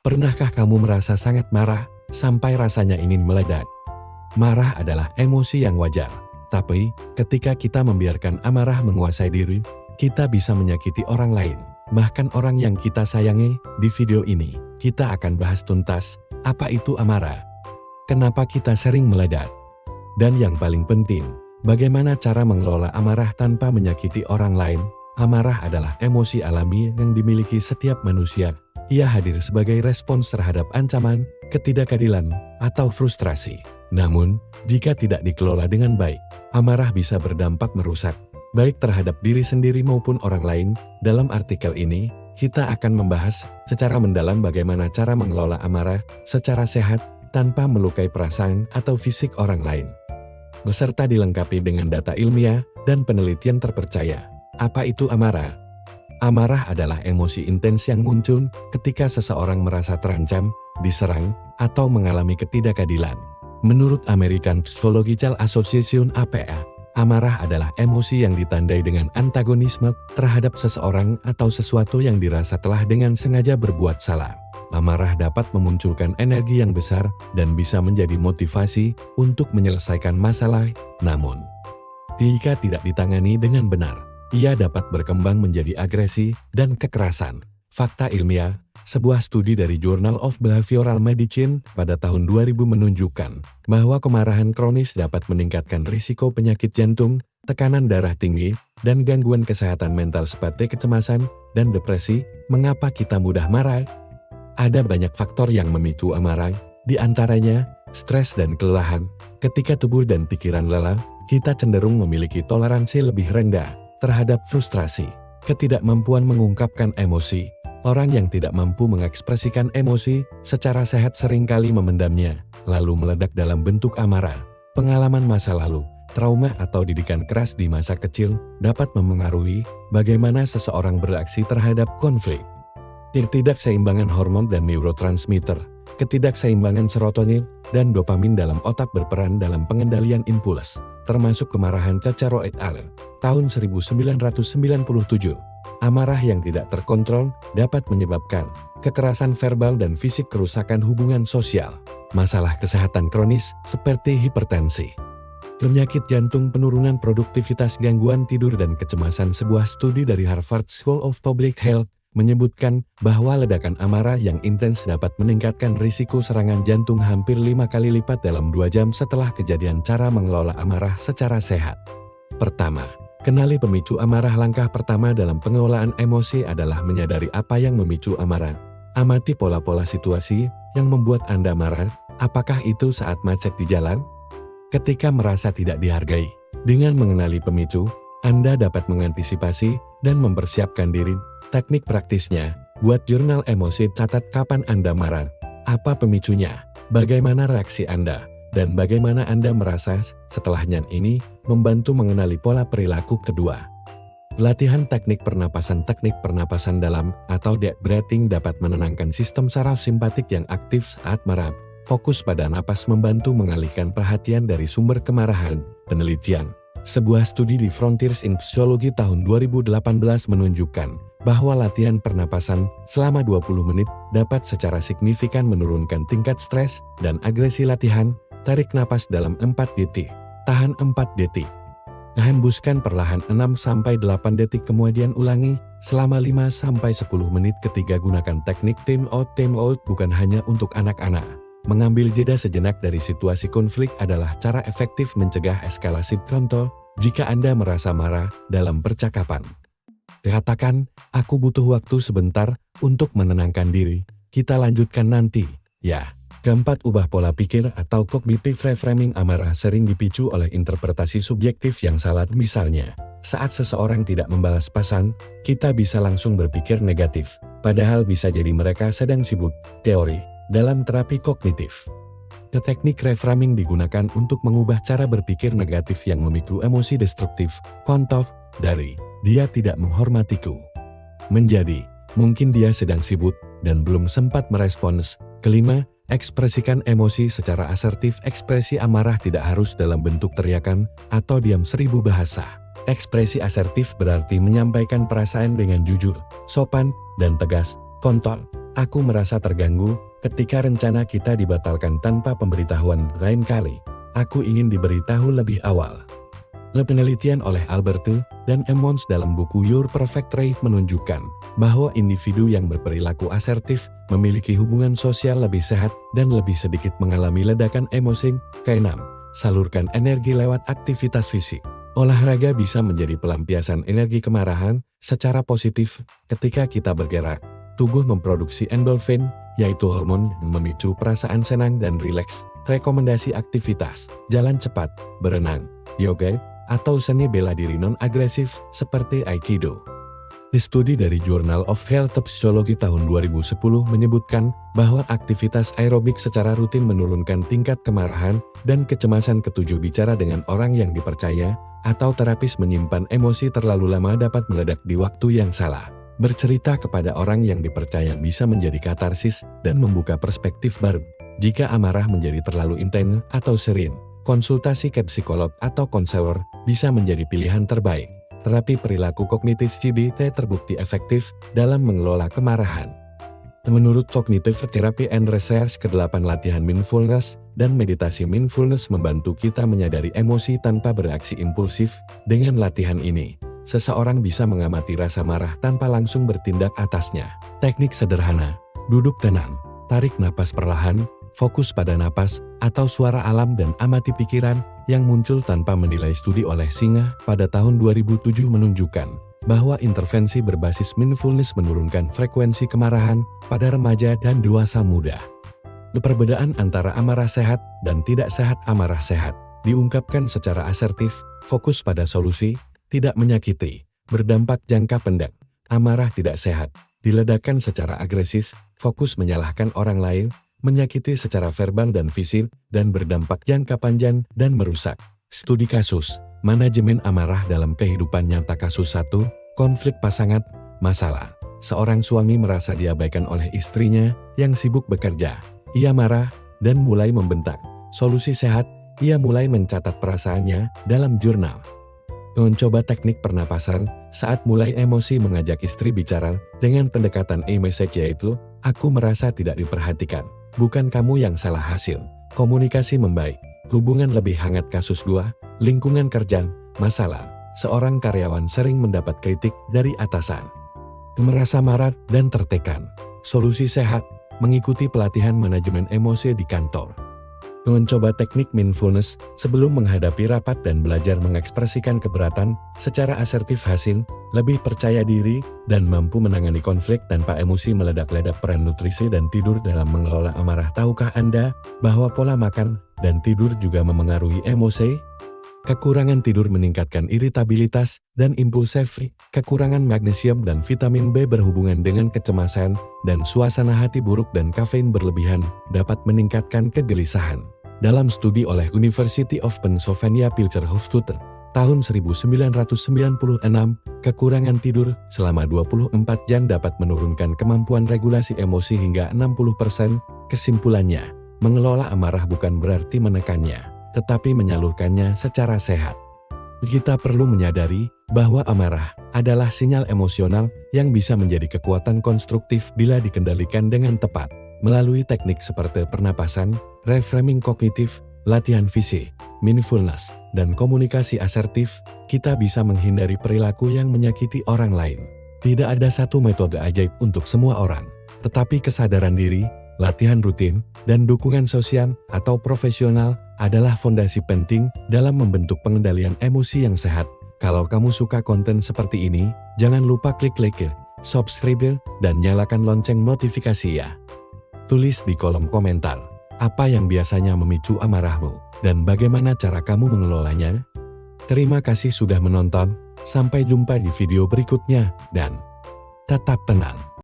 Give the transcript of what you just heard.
Pernahkah kamu merasa sangat marah, sampai rasanya ingin meledak? Marah adalah emosi yang wajar. Tapi, ketika kita membiarkan amarah menguasai diri, kita bisa menyakiti orang lain. Bahkan orang yang kita sayangi. Di video ini, kita akan bahas tuntas, apa itu amarah? Kenapa kita sering meledak? Dan yang paling penting, bagaimana cara mengelola amarah tanpa menyakiti orang lain? Amarah adalah emosi alami yang dimiliki setiap manusia. Ia hadir sebagai respons terhadap ancaman, ketidakadilan, atau frustrasi. Namun, jika tidak dikelola dengan baik, amarah bisa berdampak merusak, baik terhadap diri sendiri maupun orang lain. Dalam artikel ini, kita akan membahas secara mendalam bagaimana cara mengelola amarah secara sehat tanpa melukai perasaan atau fisik orang lain. Beserta dilengkapi dengan data ilmiah dan penelitian terpercaya. Apa itu amarah? Amarah adalah emosi intens yang muncul ketika seseorang merasa terancam, diserang, atau mengalami ketidakadilan. Menurut American Psychological Association (APA), amarah adalah emosi yang ditandai dengan antagonisme terhadap seseorang atau sesuatu yang dirasa telah dengan sengaja berbuat salah. Amarah dapat memunculkan energi yang besar dan bisa menjadi motivasi untuk menyelesaikan masalah. Namun, jika tidak ditangani dengan benar, ia dapat berkembang menjadi agresi dan kekerasan. Fakta ilmiah, sebuah studi dari Journal of Behavioral Medicine pada tahun 2000 menunjukkan bahwa kemarahan kronis dapat meningkatkan risiko penyakit jantung, tekanan darah tinggi, dan gangguan kesehatan mental seperti kecemasan dan depresi. Mengapa kita mudah marah? Ada banyak faktor yang memicu amarah, di antaranya stres dan kelelahan. Ketika tubuh dan pikiran lelah, kita cenderung memiliki toleransi lebih rendah terhadap frustrasi, ketidakmampuan mengungkapkan emosi. Orang yang tidak mampu mengekspresikan emosi secara sehat seringkali memendamnya, lalu meledak dalam bentuk amarah. Pengalaman masa lalu, trauma atau didikan keras di masa kecil dapat memengaruhi bagaimana seseorang bereaksi terhadap konflik. Ketidakseimbangan hormon dan neurotransmitter, ketidakseimbangan serotonin dan dopamin dalam otak berperan dalam pengendalian impuls, termasuk kemarahan Cecero et al. Tahun 1997. Amarah yang tidak terkontrol dapat menyebabkan kekerasan verbal dan fisik, kerusakan hubungan sosial, masalah kesehatan kronis seperti hipertensi, penyakit jantung, penurunan produktivitas, gangguan tidur, dan kecemasan. Sebuah studi dari Harvard School of Public Health menyebutkan bahwa ledakan amarah yang intens dapat meningkatkan risiko serangan jantung hampir 5 kali lipat dalam 2 jam setelah kejadian. Cara mengelola amarah secara sehat. Pertama, kenali pemicu amarah. Langkah pertama dalam pengelolaan emosi adalah menyadari apa yang memicu amarah. Amati pola-pola situasi yang membuat Anda marah. Apakah itu saat macet di jalan? Ketika merasa tidak dihargai? Dengan mengenali pemicu, Anda dapat mengantisipasi dan mempersiapkan diri. Teknik praktisnya, buat jurnal emosi, catat kapan Anda marah, apa pemicunya, bagaimana reaksi Anda, dan bagaimana Anda merasa setelahnya. Ini membantu mengenali pola perilaku. Kedua, latihan teknik pernapasan. Teknik pernapasan dalam atau deep breathing dapat menenangkan sistem saraf simpatik yang aktif saat marah. Fokus pada napas membantu mengalihkan perhatian dari sumber kemarahan. Penelitian, sebuah studi di Frontiers in Psychology tahun 2018 menunjukkan bahwa latihan pernapasan selama 20 menit dapat secara signifikan menurunkan tingkat stres dan agresi. Latihan, tarik napas dalam 4 detik, tahan 4 detik, hembuskan perlahan 6-8 detik, kemudian ulangi selama 5-10 menit. Ketiga, gunakan teknik time out. Time out bukan hanya untuk anak-anak. Mengambil jeda sejenak dari situasi konflik adalah cara efektif mencegah eskalasi. Contoh, jika Anda merasa marah dalam percakapan, katakan, "Aku butuh waktu sebentar untuk menenangkan diri. Kita lanjutkan nanti, ya." Keempat, ubah pola pikir atau cognitive reframing. Amarah sering dipicu oleh interpretasi subjektif yang salah. Misalnya, saat seseorang tidak membalas pesan, kita bisa langsung berpikir negatif, padahal bisa jadi mereka sedang sibuk. Teori dalam terapi kognitif, teknik reframing digunakan untuk mengubah cara berpikir negatif yang memicu emosi destruktif. Contoh, dari "dia tidak menghormatiku" menjadi "mungkin dia sedang sibuk dan belum sempat merespons." Kelima, ekspresikan emosi secara asertif. Ekspresi amarah tidak harus dalam bentuk teriakan atau diam 1000 bahasa. Ekspresi asertif berarti menyampaikan perasaan dengan jujur, sopan, dan tegas. Contoh, Aku merasa terganggu ketika rencana kita dibatalkan tanpa pemberitahuan. Lain kali, aku ingin diberitahu lebih awal. Penelitian oleh Alberto dan Emmons dalam buku Your Perfect Trait menunjukkan bahwa individu yang berperilaku asertif memiliki hubungan sosial lebih sehat dan lebih sedikit mengalami ledakan emosi. Keenam, salurkan energi lewat aktivitas fisik. Olahraga bisa menjadi pelampiasan energi kemarahan secara positif. Ketika kita bergerak, tubuh memproduksi endorfin, yaitu hormon yang memicu perasaan senang dan rileks. Rekomendasi aktivitas: jalan cepat, berenang, yoga, atau seni bela diri non-agresif seperti Aikido. Studi dari Journal of Health Psychology tahun 2010 menyebutkan bahwa aktivitas aerobik secara rutin menurunkan tingkat kemarahan dan kecemasan. Ketujuh, bicara dengan orang yang dipercaya atau terapis menyimpan emosi terlalu lama dapat meledak di waktu yang salah. Bercerita kepada orang yang dipercaya bisa menjadi katarsis dan membuka perspektif baru. Jika amarah menjadi terlalu intens atau sering, konsultasi ke psikolog atau konselor bisa menjadi pilihan terbaik. Terapi perilaku kognitif CBT terbukti efektif dalam mengelola kemarahan. Menurut Cognitive Therapy and Research, ke-8 latihan mindfulness dan meditasi mindfulness membantu kita menyadari emosi tanpa bereaksi impulsif. Dengan latihan ini, seseorang bisa mengamati rasa marah tanpa langsung bertindak atasnya. Teknik sederhana: duduk tenang, tarik napas perlahan, fokus pada napas atau suara alam dan amati pikiran yang muncul tanpa menilai. Studi oleh Singa pada tahun 2007 menunjukkan bahwa intervensi berbasis mindfulness menurunkan frekuensi kemarahan pada remaja dan dewasa muda. Perbedaan antara amarah sehat dan tidak sehat. Amarah sehat diungkapkan secara asertif, fokus pada solusi, tidak menyakiti, berdampak jangka pendek. Amarah tidak sehat diledakkan secara agresif, fokus menyalahkan orang lain, menyakiti secara verbal dan fisik, dan berdampak jangka panjang dan merusak. Studi kasus, manajemen amarah dalam kehidupan nyata. Kasus 1, konflik pasangan, masalah. Seorang suami merasa diabaikan oleh istrinya yang sibuk bekerja. Ia marah dan mulai membentak. Solusi sehat, ia mulai mencatat perasaannya dalam jurnal. Mencoba teknik pernapasan saat mulai emosi, mengajak istri bicara dengan pendekatan e-message, yaitu, aku merasa tidak diperhatikan. Bukan kamu yang salah. Hasil komunikasi membaik, hubungan lebih hangat. Kasus 2, lingkungan kerja, masalah. Seorang karyawan sering mendapat kritik dari atasan, merasa marah dan tertekan. Solusi sehat, mengikuti pelatihan manajemen emosi di kantor. Mencoba teknik mindfulness sebelum menghadapi rapat dan belajar mengekspresikan keberatan secara asertif. Hasil, lebih percaya diri dan mampu menangani konflik tanpa emosi meledak-ledak. Peran nutrisi dan tidur dalam mengelola amarah. Tahukah Anda bahwa pola makan dan tidur juga memengaruhi emosi? Kekurangan tidur meningkatkan iritabilitas dan impulsif. Kekurangan magnesium dan vitamin B berhubungan dengan kecemasan dan suasana hati buruk, dan kafein berlebihan dapat meningkatkan kegelisahan. Dalam studi oleh University of Pennsylvania Pilcher Hospital tahun 1996, kekurangan tidur selama 24 jam dapat menurunkan kemampuan regulasi emosi hingga 60%. Kesimpulannya, mengelola amarah bukan berarti menekannya, tetapi menyalurkannya secara sehat. Kita perlu menyadari bahwa amarah adalah sinyal emosional yang bisa menjadi kekuatan konstruktif bila dikendalikan dengan tepat. Melalui teknik seperti pernapasan, reframing kognitif, latihan fisik, mindfulness, dan komunikasi asertif, kita bisa menghindari perilaku yang menyakiti orang lain. Tidak ada satu metode ajaib untuk semua orang, tetapi kesadaran diri, latihan rutin, dan dukungan sosial atau profesional adalah fondasi penting dalam membentuk pengendalian emosi yang sehat. Kalau kamu suka konten seperti ini, jangan lupa klik like, subscribe, dan nyalakan lonceng notifikasi ya. Tulis di kolom komentar, apa yang biasanya memicu amarahmu, dan bagaimana cara kamu mengelolanya. Terima kasih sudah menonton, sampai jumpa di video berikutnya, dan tetap tenang.